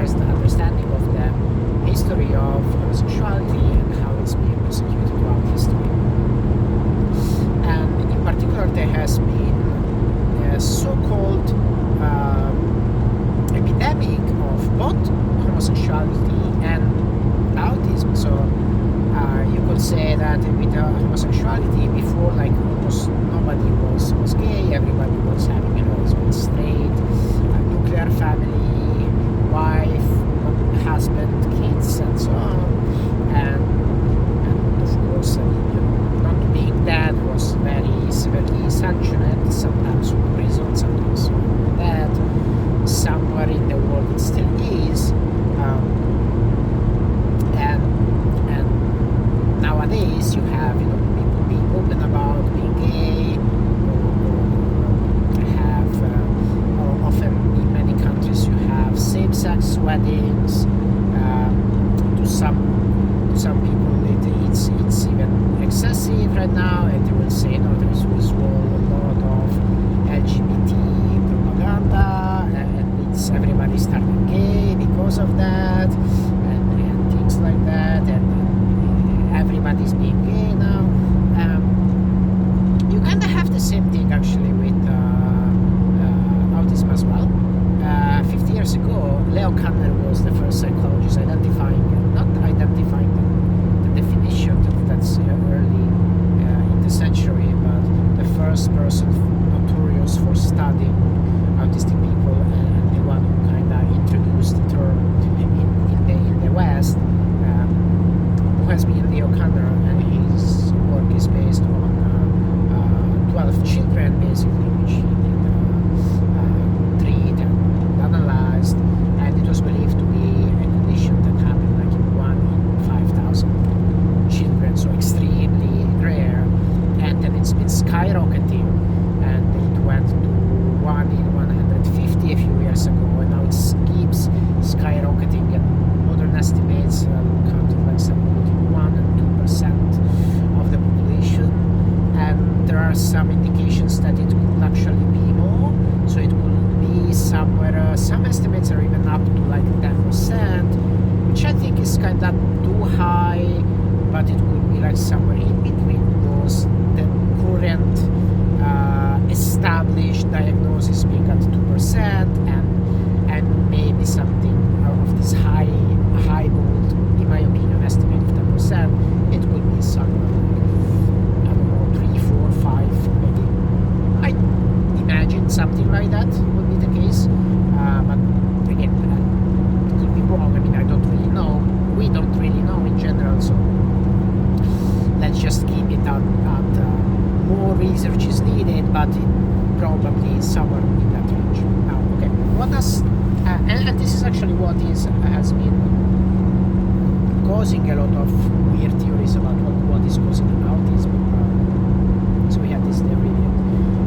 generalized understanding of the history of homosexuality and how it's been persecuted throughout history. And in particular, there has been a so-called epidemic of both homosexuality and autism. So you could say that with homosexuality, before, like, almost nobody was gay, everybody was having a husband, straight, a nuclear family, wife, husband, kids, and so on. And of course, not being that was very severely sanctioned, sometimes with prison, sometimes with that. Somewhere in the world it still is. And nowadays you have people being open about being gay, or have often in many countries you have same-sex weddings. To some people it's even excessive right now, and they will say no, there's a lot of LGBT propaganda, and it's everybody's turning gay because of that, and things like that, and everybody's being gay now. You kind of have the same thing actually with autism as well. 50 years ago, Leo Kanner was the first psychologist not identifying the definition that's early in the century, but the first person notorious for studying autistic people, and the one who kind of introduced the term in the West, who has been Leo Kanner, and his work is based on 12 children basically, which he did treat and analyzed, and it was believed to be a condition that happened like in 1 in 5,000 children, so extremely rare, and then it's been skyrocketing, and it went to 1 in 150 a few years ago, and now it keeps skyrocketing, and modern estimates counted like somewhere between 1 and 2% of the population, and there are some indications that it will actually be more, so it will be somewhere, some estimates are even up to like 10%, which I think is kind of too high, but it could be like somewhere in between those, the current established diagnosis being at 2%, and maybe something of this high bold, in my opinion, estimate of 10%. It could be somewhere like, I don't know, 3, 4, 5, maybe. I imagine something like that would be the case, but again, it could be wrong. I mean, I don't really know. We don't really know in general, so let's just keep it at more research is needed, but it probably is somewhere in that range. Now, okay, what does and this is actually what has been causing a lot of weird theories about what is causing autism. So we had this theory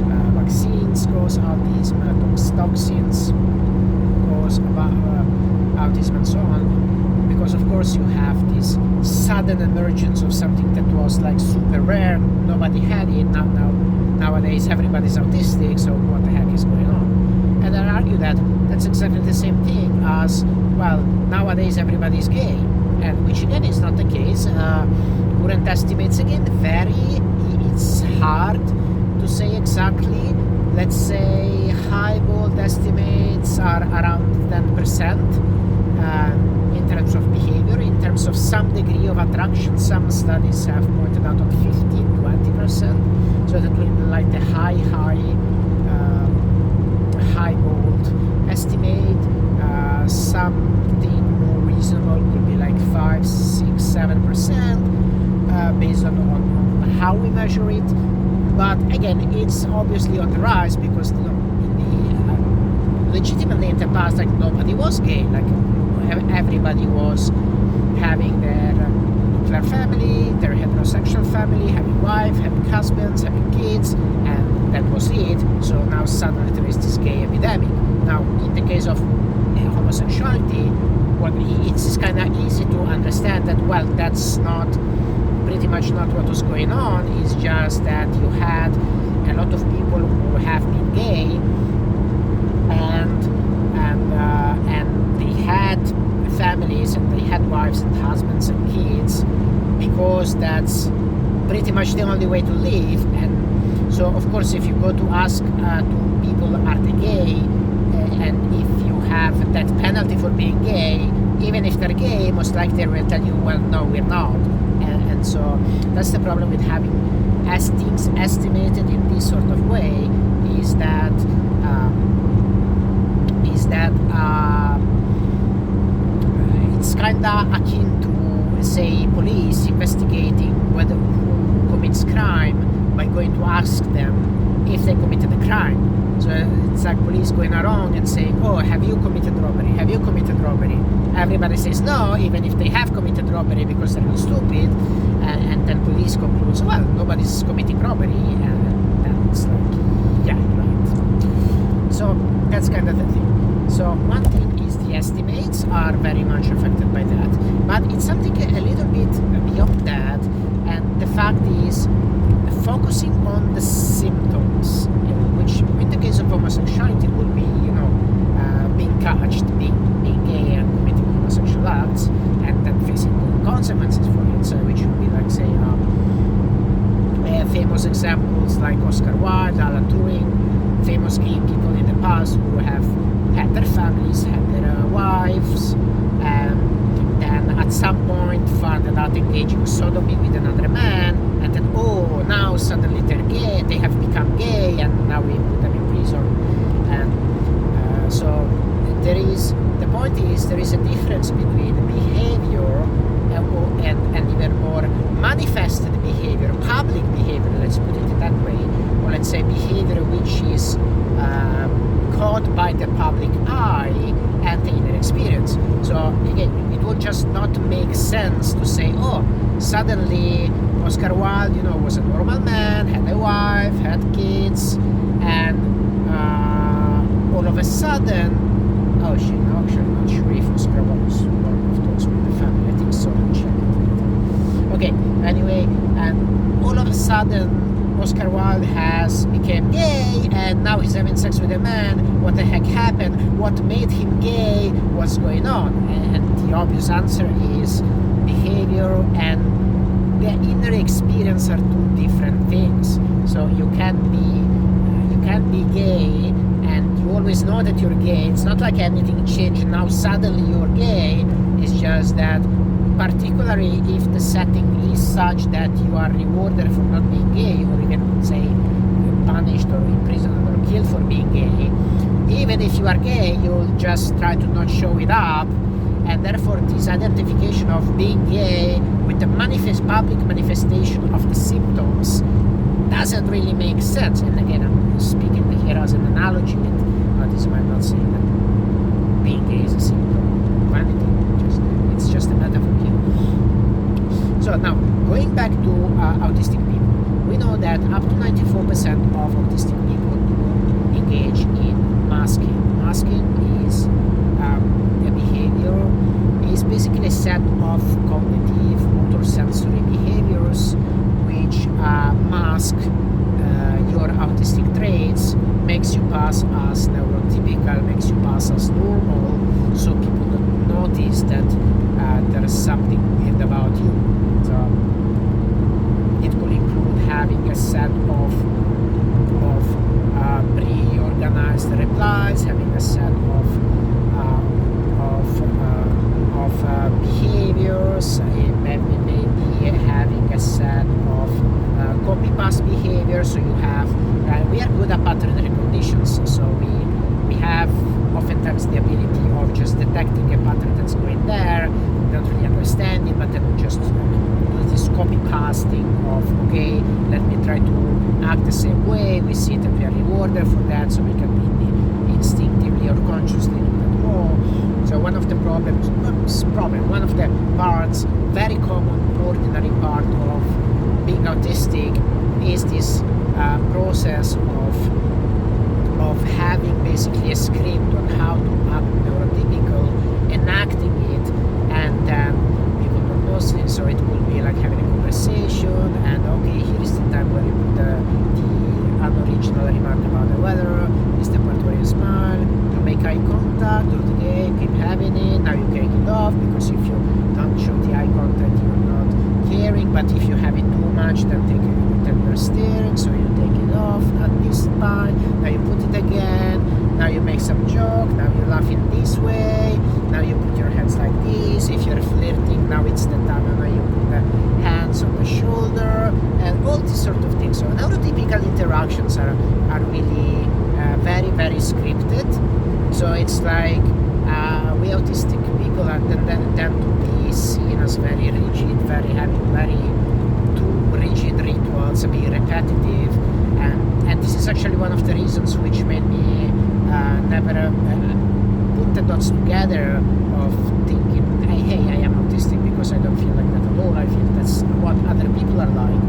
that vaccines cause autism, toxins cause autism, and so on. Because of course you have this sudden emergence of something that was like super rare, nobody had it. Nowadays everybody's autistic, so what the heck is going on? And I argue that that's exactly the same thing as, well, nowadays everybody's gay, and which again is not the case. Current estimates again vary. It's hard to say exactly. Let's say high bold estimates are around 10%. In terms of behavior, in terms of some degree of attraction, some studies have pointed out on 15-20%. So that will be like the high bold estimate. Something more reasonable will be like 5, 6, 7%, based on how we measure it. But again, it's obviously on the rise because legitimately in the past, like, nobody was gay. Like, everybody was having their nuclear family, their heterosexual family, having wife, having husbands, having kids, and that was it. So now suddenly there is this gay epidemic. Now, in the case of homosexuality, well, it's kind of easy to understand that, well, that's pretty much not what was going on. It's just that you had a lot of people who have been gay, and they had families and they had wives and husbands and kids, because that's pretty much the only way to live. And so of course if you go to ask to people, are they gay, and if you have that penalty for being gay, even if they're gay, most likely they will tell you, well, no, we're not. And so that's the problem with having as things estimated in this sort of way, is that it's kind of akin to, say, police investigating whether who commits crime by going to ask them if they committed a crime. So it's like police going around and saying, oh, have you committed robbery? Have you committed robbery? Everybody says no, even if they have committed robbery, because they're stupid. And then police concludes, well, nobody's committing robbery. And then it's like, yeah, right. So that's kind of the thing. So one thing is the estimates are very much affected by that. But it's something a little bit beyond that. And the fact is, focusing on the symptoms, which in the case of homosexuality would be, being catched, being gay and committing homosexual acts, and then facing the consequences for it. So which would be like, say, famous examples like Oscar Wilde, Alan Turing, famous gay people in the past who have had their families, had their wives, then at some point found out engaging sodomy with another man, and then now suddenly they're gay, they have become gay, and now we put them in prison. And so the point is, there is a difference between behavior and even more manifested behavior, public behavior, let's put it that way, or let's say behavior which is caught by the public eye and the inner experience. So again, it would just not make sense to say, suddenly Oscar Wilde, was a normal man, had a wife, had kids, and all of a sudden, actually not sure if Oscar Wilde was one of those with the family. I think so. I'll check it. Okay. Anyway, and all of a sudden, Oscar Wilde became gay, and now he's having sex with a man. What the heck happened? What made him gay? What's going on? And the obvious answer is behavior and the inner experience are two different things. So you can't be gay and you always know that you're gay. It's not like anything changed now suddenly you're gay. It's just that, particularly if the setting is such that you are rewarded for not being gay, or even, say, punished or imprisoned or killed for being gay, even if you are gay, you'll just try to not show it up, and therefore this identification of being gay with the public manifestation of the symptoms doesn't really make sense. And again, I'm speaking here as an analogy with this. I'm not saying that being gay is a symptom of anything. It's just a metaphor here. So now, going back to autistic people, we know that up to 94% of autistic people do engage in masking. Masking is a behavior, is basically a set of cognitive motor sensory behaviors which mask your autistic traits, makes you pass as neurotypical, makes you pass as normal, so people don't notice that there is something weird about you. So it could include having a set of pre-organized replies, having a set of behaviors, maybe having a set of copy-paste behavior. So you have, we are good at pattern recognitions, so we have oftentimes the ability of just detecting a pattern that's going there, we don't really understand it, but then we just do this copy-pasting of, okay, let me try to act the same way, we see that we are rewarded for that, so we can instinctively or consciously do that more. So one of the one of the parts, very common, ordinary part of being autistic is this process of having basically a script on how to act neurotypical, enacting it, and then people don't know. So it will be like having a conversation, and okay, here is the time where you put the unoriginal remark about the weather, is the part where you smile, you make eye contact, okay, keep having it, now off, because if you don't show the eye contact, you're not caring. But if you have it too much, then you're steering, so you take it off at this time. Now you put it again. Now you make some joke. Now you laugh in this way. Now you put your hands like this. If you're flirting, now it's the time. Now you put the hands on the shoulder, and all these sort of things. So neurotypical interactions are really very, very scripted. So it's like we autistic people tend to be seen as very rigid, having very too rigid rituals, being repetitive, and this is actually one of the reasons which made me never put the dots together of thinking, hey, I am autistic, because I don't feel like that at all. I feel that's what other people are like.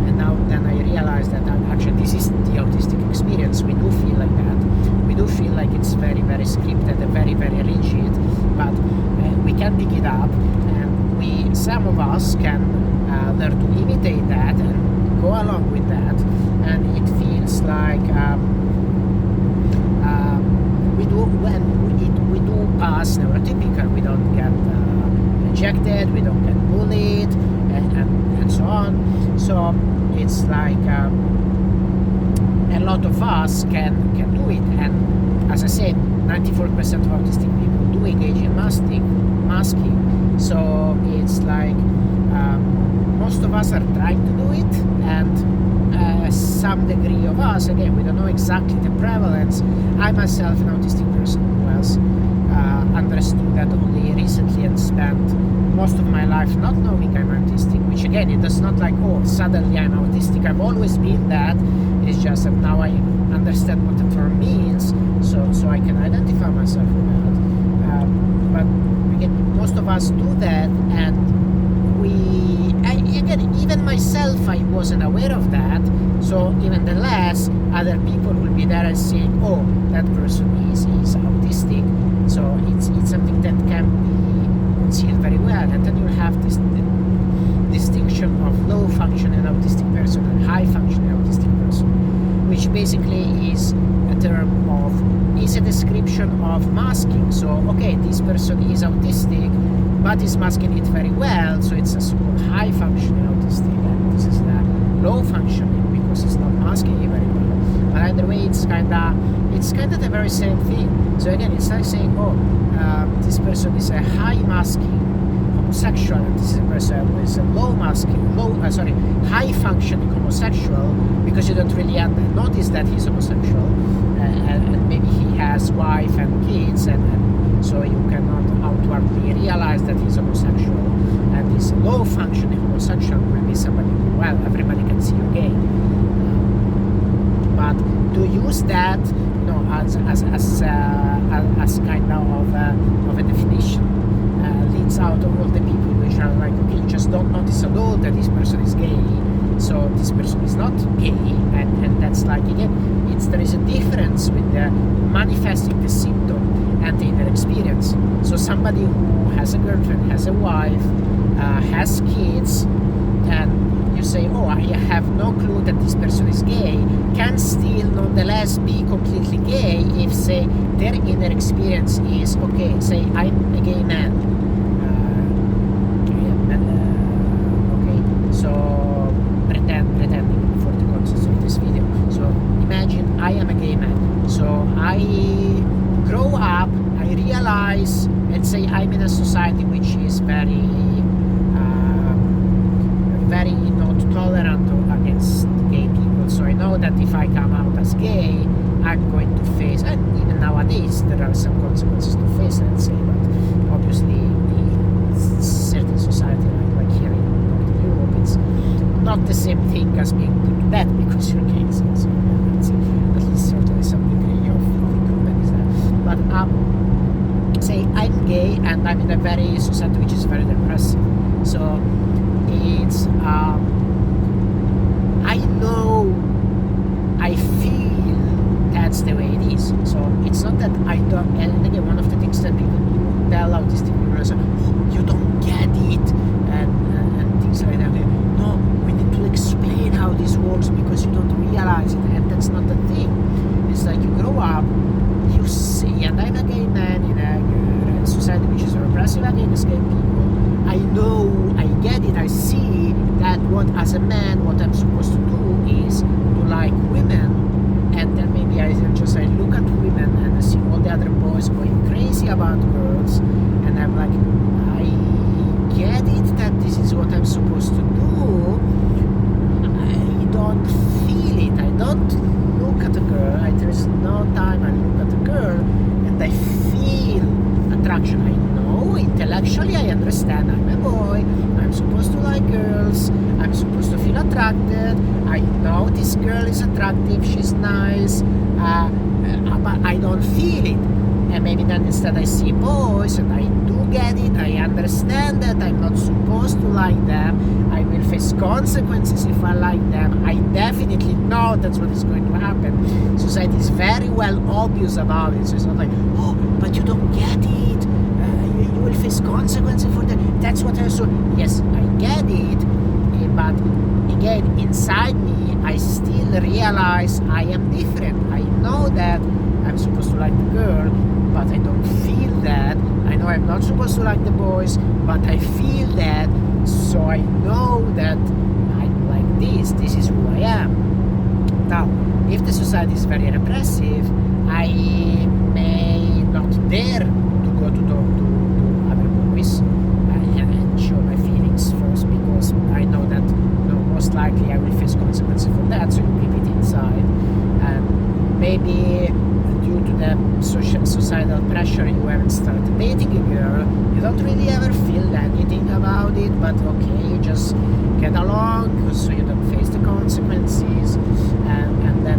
And now then I realized that actually this is the autistic experience. We do feel like that. We do feel like it's very, very scripted and very, very rigid, but we can pick it up, and some of us can learn to imitate that and go along with that, and it feels like we do pass neurotypical. We don't get rejected, we don't get bullied, and so on. So it's like a lot of us can do it, and as I said, 94% of autistic people do engage in masking. So it's like most of us are trying to do it, and some degree of us, again, we don't know exactly the prevalence. I myself, an autistic person who has understood that only recently and spent most of my life not knowing I'm autistic, which again, it does not like, oh, suddenly I'm autistic. I've always been that. It's just that now I understand what the term means, so I can identify myself with that. But again, most of us do that, and again, even myself, I wasn't aware of that. So even the less, other people will be there and saying, oh, that person is autistic. So it's something that can be concealed very well, and then you'll have this distinction of low functioning autistic person and high functioning autistic person, which basically is a description of masking. So okay, this person is autistic, but is masking it very well, so it's a so-called high functioning autistic, and this is the low functioning because it's not masking it very well. But either way, it's kind of the very same thing. So again, it's like saying, oh, this person is a high masking homosexual, and this is a person who is a high functioning homosexual, because you don't really notice that he's homosexual, and maybe he has wife and kids, and so you cannot outwardly realize that he's homosexual. And this low functioning homosexual will be somebody who, well, everybody can see you're gay. But to use that, as kind of a definition, leads out of all the people which are like, okay, you just don't notice at all that this person is gay, so this person is not gay, and that's like, again, there is a difference with the manifesting the symptom and the inner experience. So somebody who has a girlfriend, has a wife, has kids, and you say, oh, I have no clue that this person is gay, can still nonetheless be completely gay if, say, their inner experience is, okay, say I'm a gay man. Okay, so pretending for the context of this video. So imagine I am a gay man. So I grow up, I realize, let's say I'm in a society which is very not tolerant against gay people. So I know that if I come out as gay, I'm going to face, and even nowadays there are some consequences to face, let's say, but obviously in certain society like here in Northern Europe, it's not the same thing as being put to death because you're gay. So that's at least certainly some degree of improvement is there. But say I'm gay and I'm in a very society which is very repressive. So it's I know, I feel that's the way it is. So it's not that I don't, and again, one of the things that people tell autistic people is, oh, you don't get it, and things like that. No, we need to explain how this works because you don't realize it, and that's not the thing. It's like you grow up, you see, and I'm a gay man in a society which is repressive against against gay people. I know, I get it, I see that what as a man, what I'm supposed to do is to like women, and then maybe I look at women and I see all the other boys going crazy about girls, and I'm like, I get it that this is what I'm supposed to do. I don't feel it. I don't look at a girl. There's no time I look at a girl and I feel attraction. I know intellectually I understand I'm a boy. I'm supposed to like girls. I'm supposed to feel attracted. I know this girl is attractive. She's nice. But I don't feel it. And maybe then instead I see boys and I do get it. I understand that I'm not supposed to like them. I will face consequences if I like them. I definitely know that's what is going to happen. Society is very well obvious about it. So it's not like, oh, but you don't get it. You will face consequences for that. That's what I saw. Yes, I get it. But again, inside me, I still realize I am different. I know that I'm supposed to like the girl, but I don't feel that. I know I'm not supposed to like the boys, but I feel that. So I know that I'm like this. This is who I am. Now, if the society is very repressive, I may not dare to go to talk to other boys and show my feelings first, because I know that most likely I will face consequences for that. So you keep it inside, and maybe due to the societal pressure, you haven't started dating a girl, you don't really ever feel anything about it, but okay, you just get along so you don't face the consequences, and then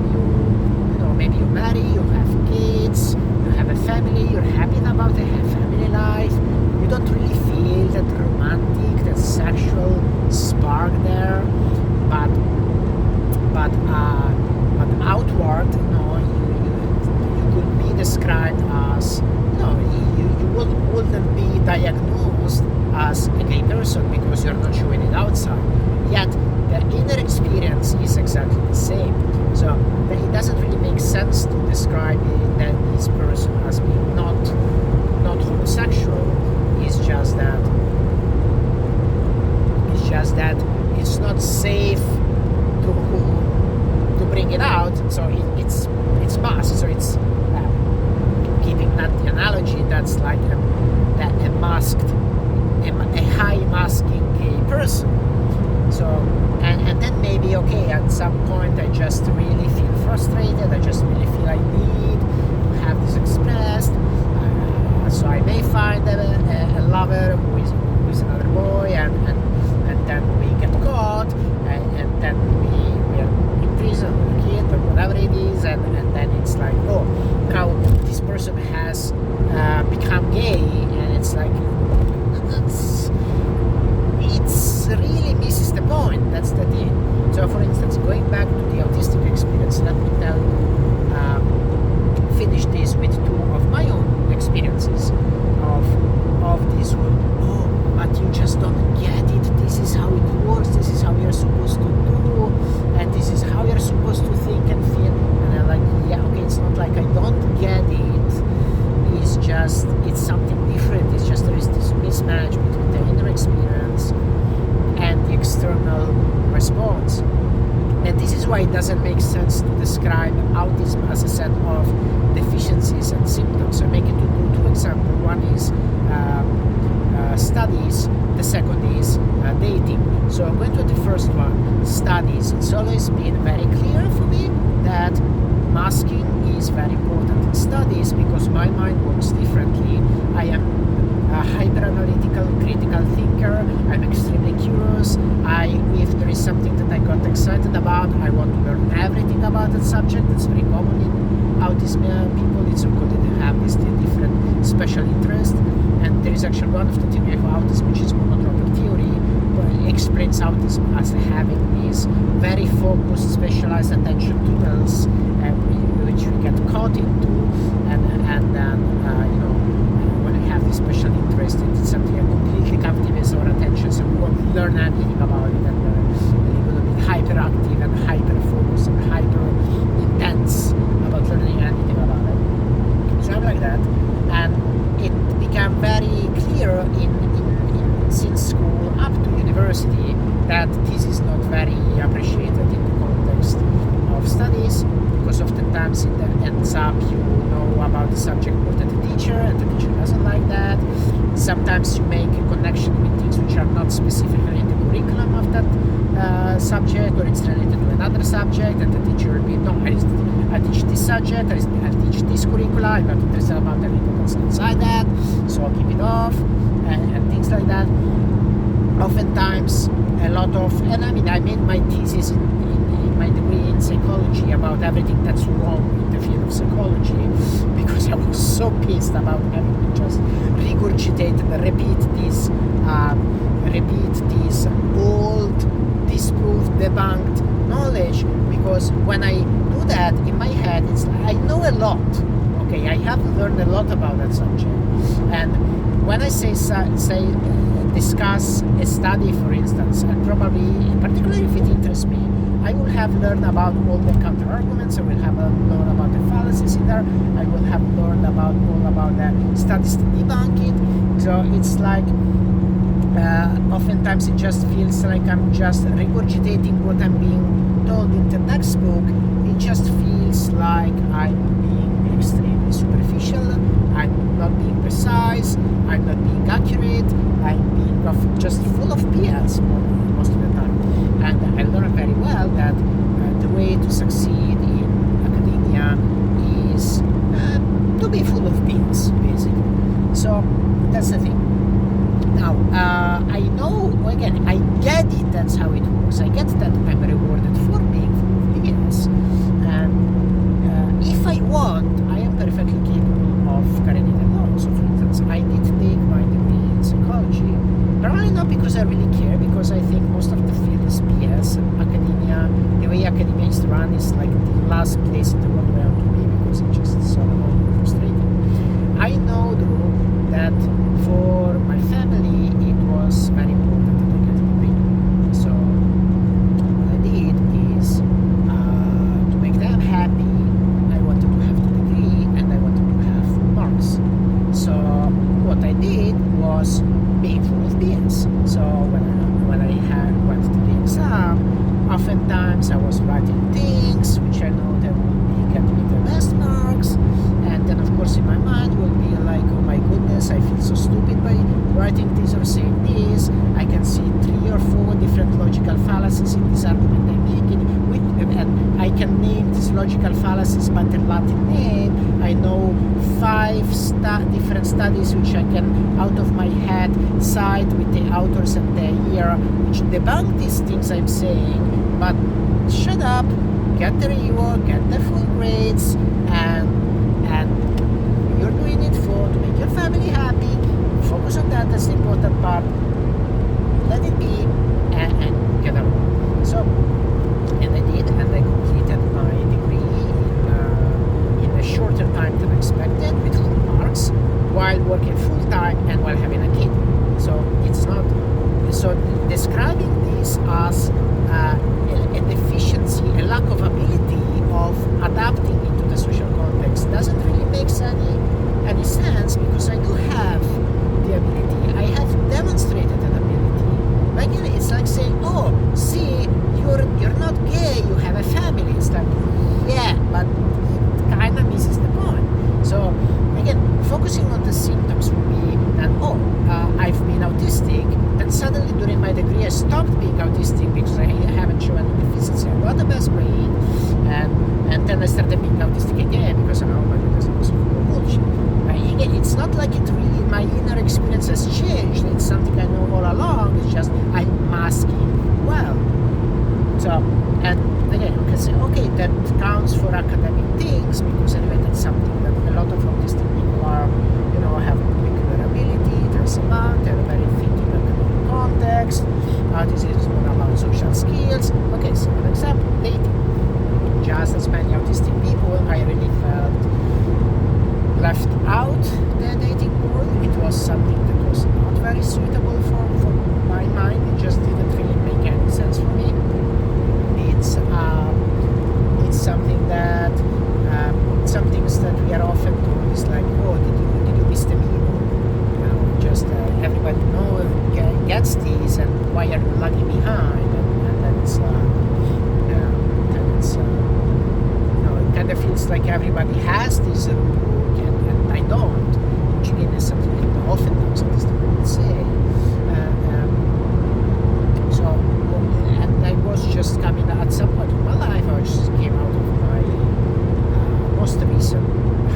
maybe you marry, you have kids, you have a family, you're happy about a family life, you don't really feel that romantic, that sexual spark there, but outward, you could be described as, you wouldn't be diagnosed as a gay person because you're not showing it outside. Yet the inner experience is exactly the same. So it doesn't really make sense to describe this person as being not homosexual. It's just that it's not safe to bring it out. So it's masked. So it's keeping that the analogy, that's like a high masking gay person. So and then maybe, okay, at some point I just really feel frustrated, I just really feel I need to have this expressed, so I may find a lover who is another boy, and then we get caught, and then we are in prison or a kid or whatever it is, and then it's like, oh, now this person has become gay, and it's like, it's really misses the point. That's the thing. So for instance, going back to the autistic experience, let me finish this with two of my own experiences of this whole, oh, but you just don't get it, this is how it works, this is how you're supposed to do, and this is how you're supposed to think and feel. And I'm like, yeah, okay, it's not like I don't get it, it's just, it's something different. It's just there is this mismatch between the inner experience and the external response. And this is why it doesn't make sense to describe autism as a set of deficiencies and symptoms. So I make it to two examples. One is studies, the second is dating. So I'm going to the first one, studies. It's always been very clear for me that masking is very important in studies because my mind works differently. I am a hyper-analytical, critical thinker. I'm extremely curious. If there is something that I got excited about, I want to learn everything about that subject. That's very common in autism people. It's so good that they have this different special interest. And there is actually one of the theory of autism, which is monotropic theory, where it explains autism as having these very focused, specialized attention tunnels, which we get caught into, and then when we have this special interest in something that completely captivates our attention, so we want to learn everything about it, and we're a little bit hyperactive and hyper-focused and hyper-intense about learning anything about it. So I'm like that, and it became very clear in that this is not very appreciated in the context of studies, because oftentimes it ends up you know about the subject more than the teacher, and the teacher doesn't like that. Sometimes you make a connection with things which are not specifically in the curriculum of that subject, or it's related to another subject, and the teacher will be, no, I teach this subject, I teach this curricula, I'm not interested about anything else inside that, so I'll keep it off, and things like that. Oftentimes, a lot of, and I mean, I made my thesis in my degree in psychology about everything that's wrong in the field of psychology, because I was so pissed about having to just regurgitate and repeat these old, disproved, debunked knowledge, because when I do that in my head, it's like I know a lot. Okay, I have learned a lot about that subject, and when I discuss a study, for instance, and probably, particularly if it interests me, I will have learned about all the counter arguments. I will have learned about the fallacies in there. I will have learned about all about the studies to debunk it. So it's like oftentimes it just feels like I'm just regurgitating what I'm being told in the textbook. It just feels like I'm being extremely superficial. I'm not being precise. I'm not being accurate. I'm being just full of BS most of the time. And I learned very well that the way to succeed in academia is to be full of BS, basically. So that's the thing. Now, I know, again, I get it, that's how it works. I get that I'm rewarded for being full of BS. And if I want, I am perfectly capable of carrying it along. So, for instance, I did take my degree in psychology, probably not because I really care, because I think most of the field is BS. Academia, the way academia is run is like the last place in the world where I want to be, because it's just so annoying and frustrating. I know, though, that for my family it was very important that I get a degree. So what I did is to make them happy, I wanted to have the degree and I wanted to have full marks. So what I did was being full of BS. So when I went to the exam, oftentimes I was writing things which I know that would be get me the best marks, and then of course in my mind will be like, oh my goodness, I feel so stupid by writing this or saying this. I can see 3 or 4 different logical fallacies in this argument I'm making, and I can name these logical fallacies by their Latin name. I know 5 different studies which I can out of my head cite with the authors and the year which debunk these things I'm saying. But shut up, get the reward, get the full grades, and you're doing it to make your family happy. Focus on that, that's the important part. Let it be, and get along. So, and I did, and I completed my degree in a shorter time than expected, with full marks, while working full time and while having a kid. So it's not. So describing this as a deficiency, a lack of ability of adapting into the social context doesn't really make any sense, because I do have the ability. I have demonstrated an ability. But again, it's like saying, oh, see, you're not gay, you have a family. It's like, yeah, but it kind of misses the point. So again, focusing on the symptoms would be that, I've been autistic, then suddenly during my degree I stopped being autistic because I haven't shown any deficiency. I got the best grade, and then I started being autistic again because, oh my goodness, it was bullshit. Again, it's not like it really, my inner experience has changed. It's something I know all along. It's just I'm masking well. So, and again, you can say, okay, that counts for academic things, because anyway, that's something that a lot of autistic people are, have particular ability. There's about, they're very thinking academic context. Autism is more about social skills. Okay, so an example, dating. Just as many autistic people, I really felt left out the dating world. It was something that was not very suitable for my mind. It just didn't really make any sense for me. It's something that some things that we are often told is like, oh, did you miss the memo? Just everybody gets these, and why why are you lagging behind? And then it's it kind of feels like everybody has this rule book, and I don't, which again is something that oftentimes I would say. And I was just coming at some point in my life, I just came out of my most recent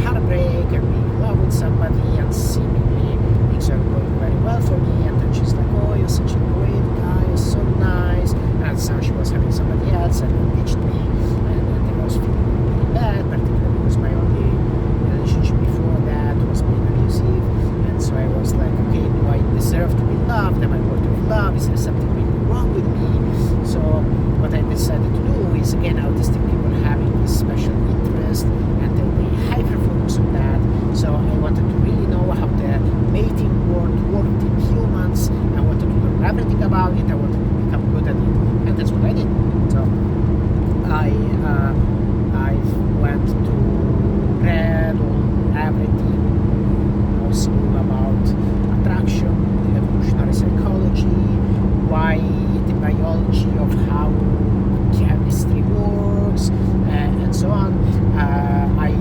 heartbreak and being in love with somebody, and seemingly things are going very well for me, and then she's like, oh, you're such a great guy, you're so nice, and so she was having somebody else and ditched me, and I was feeling really bad, particularly because my only relationship before that was being abusive, and so I was like, okay, do I deserve to be loved? Am I worthy of love? Is there something really wrong with me? So what I decided to do is, again, autistic people having this special interest, and they'll be hyper-focused on that. So I wanted to really know how the mating world worked in humans. I wanted to learn everything about it. I wanted to become good at it, and that's what I did. So I went to read everything possible about attraction, evolutionary psychology, why the biology of how chemistry works, and so on. I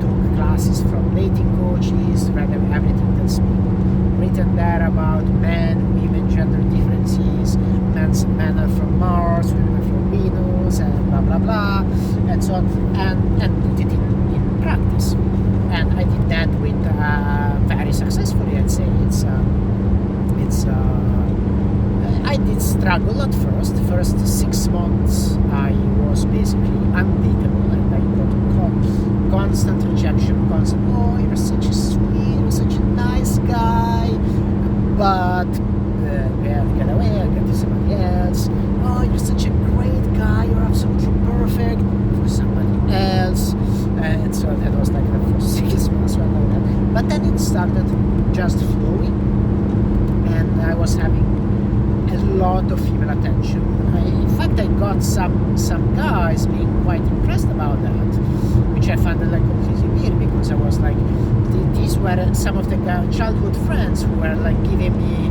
took classes from dating coaches, read everything that's been written there about men, women, gender differences, men are from Mars, women are from Venus, and blah blah blah, and so on, and put it in practice. And I did that with very successfully, I'd say. I did struggle at first. The first 6 months I was basically undateable, and I got constant rejection, oh, you're such a sweet, you're such a nice guy, but get away, I'll get to somebody else. Oh, you're such a great guy, you're absolutely perfect for somebody else. And so that was like the first 6 months when I did that. But then it started just flowing, and I was having a lot of female attention. In fact, I got some guys being quite impressed about that, which I found like completely weird, because I was like, these were some of the childhood friends who were like giving me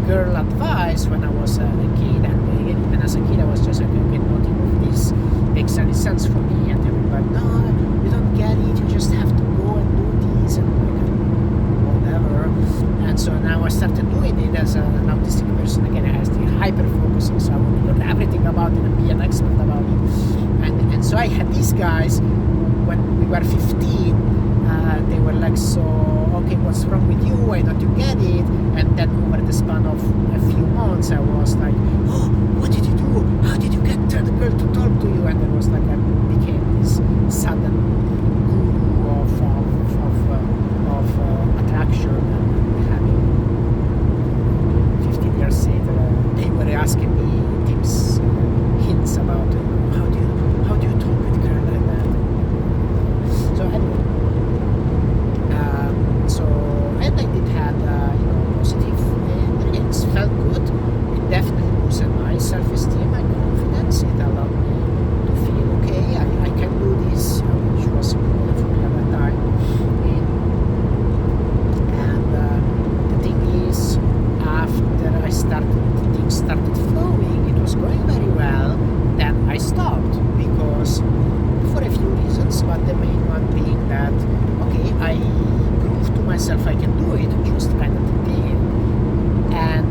girl advice when I was a kid, and even as a kid I was just like, okay, nothing of this makes any sense for me, and they were like, no, you don't get it, you just have to go and do this, and like, whatever. And so now I started doing it as an autistic person. Again, I has the hyper focusing, so I would learn everything about it and be an expert about it. And so I had these guys when we were 15. They were like, so okay, what's wrong with you? Why don't you get it? And then over the span of a few months, I was like, oh, what did you do? How did you get the girl to talk to you? And it was like I became this sudden guru of attraction, and having 15 years later, they were asking me tips, hints about how do you talk with a girl like that. So anyway, and I did have positive experience, felt good. It definitely boosted my self-esteem, my confidence. It allowed me to feel okay. I can do this, which was important for me at that time. And the thing is, after things started flowing, it was going very well. Then I stopped because for a few reasons, but the main one being that okay, I proved to myself I can do it, just kind of did, and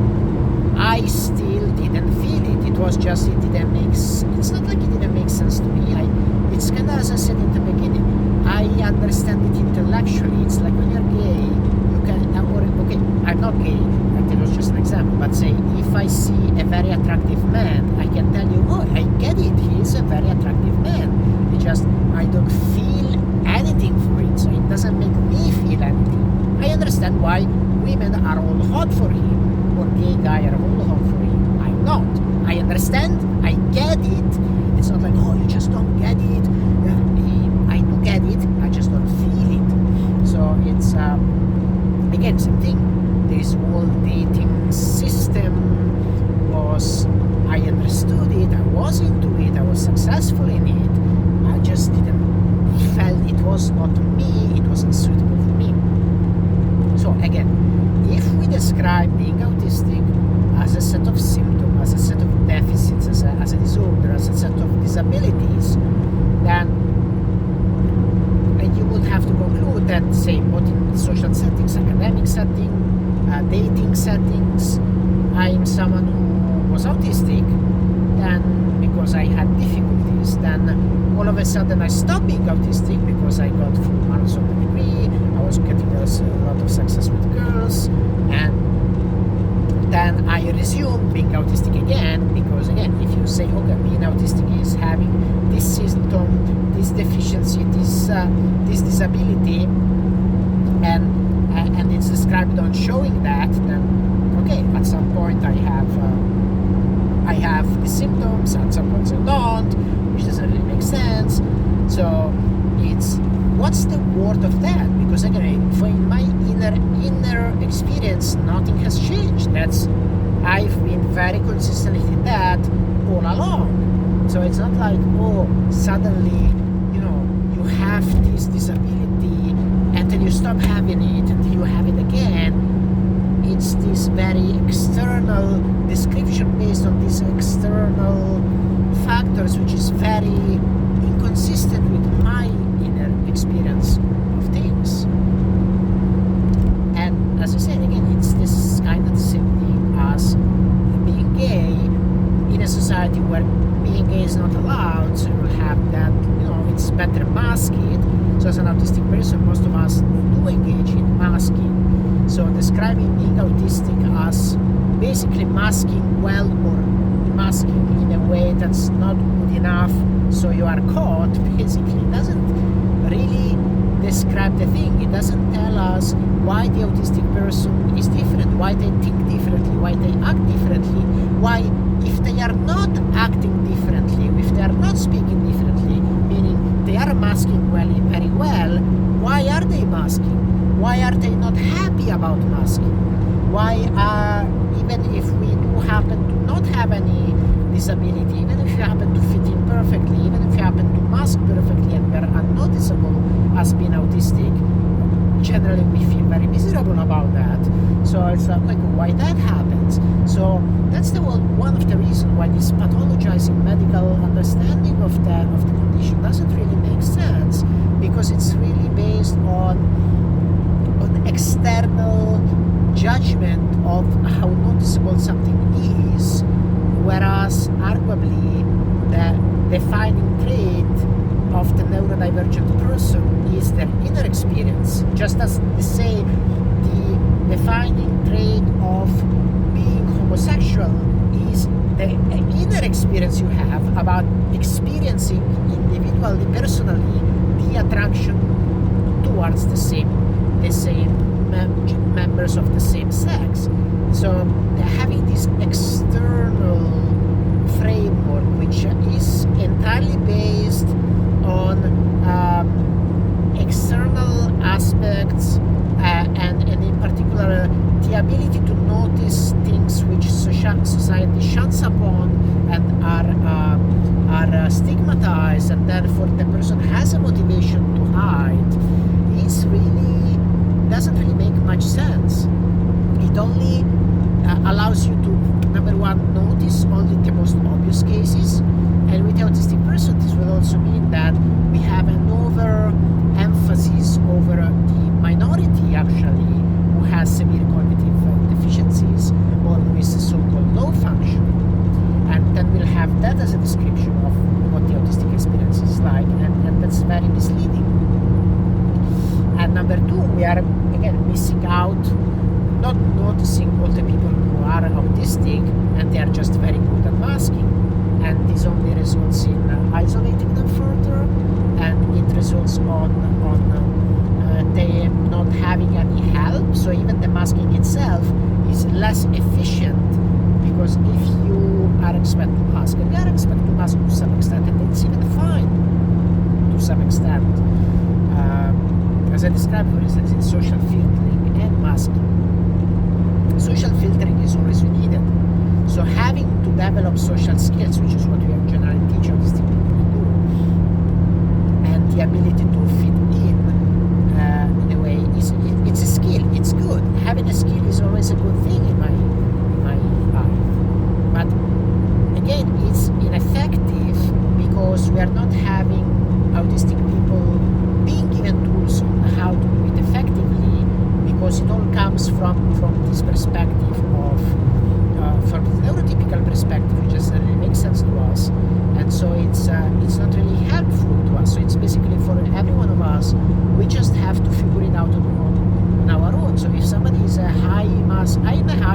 I still didn't feel it. It was just it's not like it didn't make sense to me. It's kind of, as I said in the beginning, I understand it intellectually. It's like when you're gay, you can, okay, I'm not gay, it was just an example, but say if I see a very attractive man, I can tell you, oh, I get it, he's a very attractive man. It just, I don't feel anything for it, so it doesn't make me feel anything. I understand why women are all hot for him, or gay guy are all hot for him. I'm not. I understand, I get it. It's not like, oh, you just don't get it. I do get it, I just don't feel it. So it's, again, same thing. This whole dating system was, I understood it, I was into it, I was successful in it. I just felt it was not me, it wasn't suitable for me. So again, if we describe being autistic as a set of symptoms, as a set of deficits, as a disorder, as a set of disabilities, then you would have to conclude that, say, both in social settings, academic setting, dating settings, I'm someone who was autistic, then because I had difficulties, then all of a sudden I stopped being autistic because I got full marks on the degree, I was getting a lot of success with girls, and then I resumed being autistic again, because again, if you say, okay, being autistic is having this symptom, this deficiency, this disability, and it's described on showing that, then okay, at some point I have the symptoms, at some point I don't, which doesn't really make sense. So it's, what's the worth of that? Because again, for in my inner experience, nothing has changed. I've been very consistently in that all along. So it's not like, oh, suddenly, you have this disability and then you stop having it and you have it again. It's this very external description based on these external factors, which is very inconsistent with my inner experience of things. And as I said again, it's this kind of the same thing as being gay in a society where being gay is not allowed, so you will have that, it's better mask it. So as an autistic person, most of us do engage in masking. So describing being autistic as basically masking well or masking in a way that's not good enough, so you are caught, basically doesn't really describe the thing. It doesn't tell us why the autistic person is different, why they think differently, why they act differently, why, if they are not acting differently, if they are not speaking differently, meaning they are masking very well, why are they masking? Why are they not happy about masking? Why even if we do happen to not have any disability, even if you happen to fit in perfectly, even if you happen to mask perfectly and we are unnoticeable as being autistic, generally we feel very miserable about that. So it's like why that happens. So that's one of the reasons why this pathologizing medical understanding of the condition doesn't really make sense, because it's really based on external judgment of how noticeable something is, whereas arguably the defining trait of the neurodivergent person is their inner experience, just as they say the defining trait of being homosexual is the inner experience you have about experiencing individually, personally, the attraction towards the same members of the same sex. So having this external framework, which is entirely based on external aspects and in particular the ability to notice things which society shuns upon and are stigmatized, and therefore the person has a motivation to hide, is really doesn't really make much sense. It only allows you to, number one, notice only the most obvious cases, and with the autistic person this will also mean that we have an over-emphasis over the minority actually who has severe cognitive deficiencies or who is so-called low functioning, and then we'll have that as a description of what the autistic experience is like, and that's very misleading. And number two, we are again missing out, not noticing all the people who are autistic and they are just very good at masking, and this only results in isolating them further, and it results on them not having any help. So even the masking itself is less efficient, because if you are expected to mask, and we are expected to mask to some extent, and it's even fine to some extent, as I described, for instance, in social filtering and masking. Social filtering is always needed. So having to develop social skills, which is what we generally teach autistic people to do, and the ability to fit in a way, it's a skill. It's good. Having a skill is always a good thing in my eyes.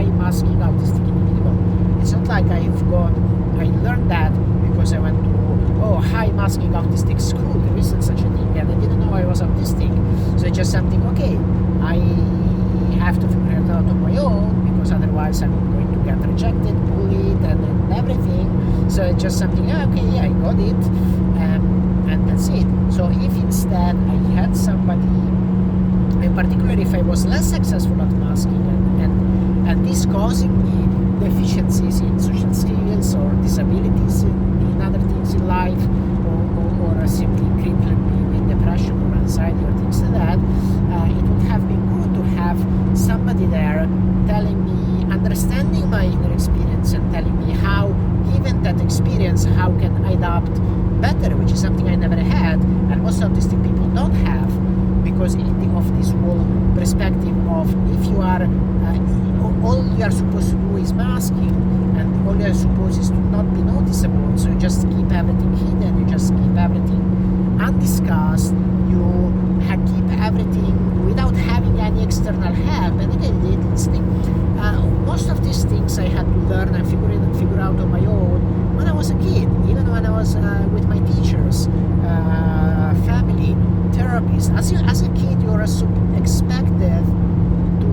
high masking autistic individual. It's not like I learned that because I went to high masking autistic school. There isn't such a thing, and I didn't know I was autistic. So it's just something, okay, I have to figure it out on my own, because otherwise I'm going to get rejected, bullied, and everything. So it's just something, okay, yeah, I got it, and that's it. So if instead I had somebody, in particular if I was less successful at masking and this causing me deficiencies in social skills or disabilities in other things in life, or simply crippling me with depression or anxiety or things like that, it would have been good to have somebody there telling me, understanding my inner experience and telling me how, given that experience, how can I adapt better, which is something I never had, and most autistic people don't have, because of this whole perspective of if you are all you are supposed to do is masking, and all you are supposed is to not be noticeable, so you just keep everything hidden, you just keep everything undiscussed, you keep everything without having any external help. And again, most of these things I had to learn and figure out on my own when I was a kid, even when I was with my teachers, family, therapists. As a kid, you're expected to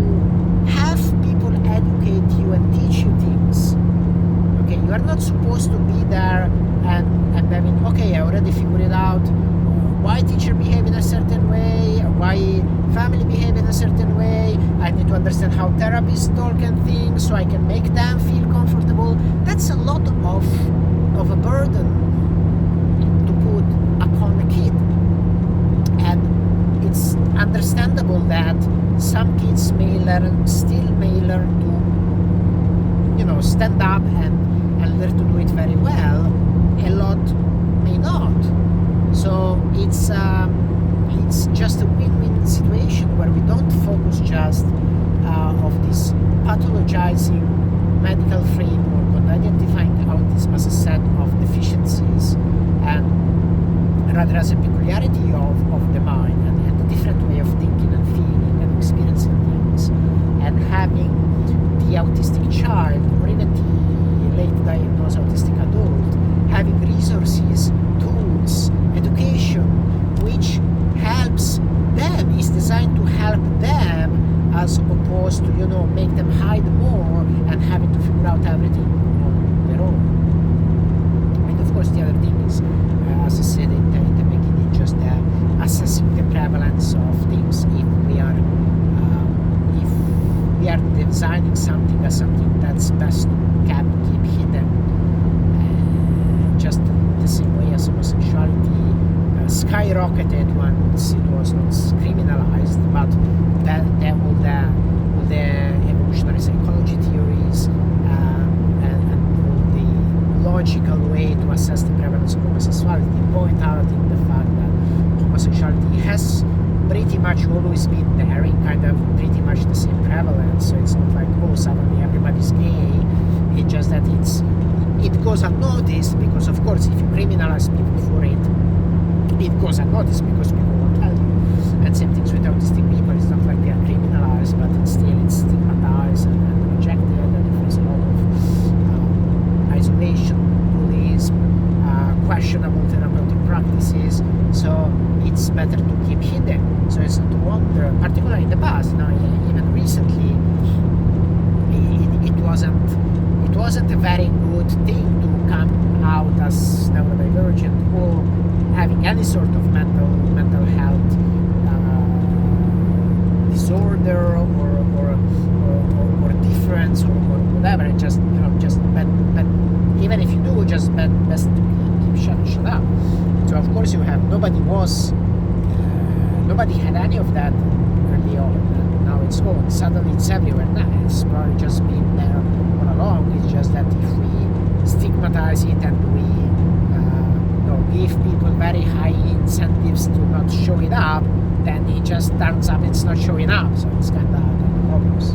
have people educate you and teach you things. Okay, you are not supposed to be there and having, okay, I already figured it out, why teacher behave in a certain way, why family behave in a certain way, I need to understand how therapists talk and things so I can make them feel comfortable. That's a lot of a burden to put upon a kid. And it's understandable that some kids still may learn to, stand up and learn to do it very well. A lot may not. So it's just a win-win situation where we don't focus just of this pathologizing medical framework on identifying autism as a set of deficiencies, and rather as a peculiarity of the mind and a different way of thinking and feeling and experiencing things, and having the autistic child or even the late diagnosed autistic adult having resources, tools, education, which helps them, is designed to help them, as opposed to, make them hide more and having to figure out everything on their own. And of course the other thing is, as I said in the beginning, just assessing the prevalence of things. If we are designing something as something that's best keep hidden, just the same way as homosexuality skyrocketed once it was not criminalized, but all the evolutionary psychology theories and all the logical way to assess the prevalence of homosexuality point out in the fact that homosexuality has pretty much always been there in kind of pretty much the same prevalence. So it's not like, suddenly everybody's gay. It's just that it goes unnoticed, because of course if you criminalize people for it goes unnoticed because people won't tell you. And same things with autistic people. It's not like they are criminalized, but it's stigmatized and rejected, and there's a lot of isolation, bullies, questionable therapeutic practices. So it's better to keep hidden. So it's not to wonder, particularly in the past, even recently, it wasn't a very good thing to come out as neurodivergent or having any sort of mental health disorder or difference or whatever. It just but even if you do, just best to keep shut up. So of course nobody had any of that early on, and now it's gone. Suddenly it's everywhere. It's probably just been there all along. It's just that if we stigmatize it and we give people very high incentives to not show it up, then it just turns up it's not showing up. So it's kind of obvious.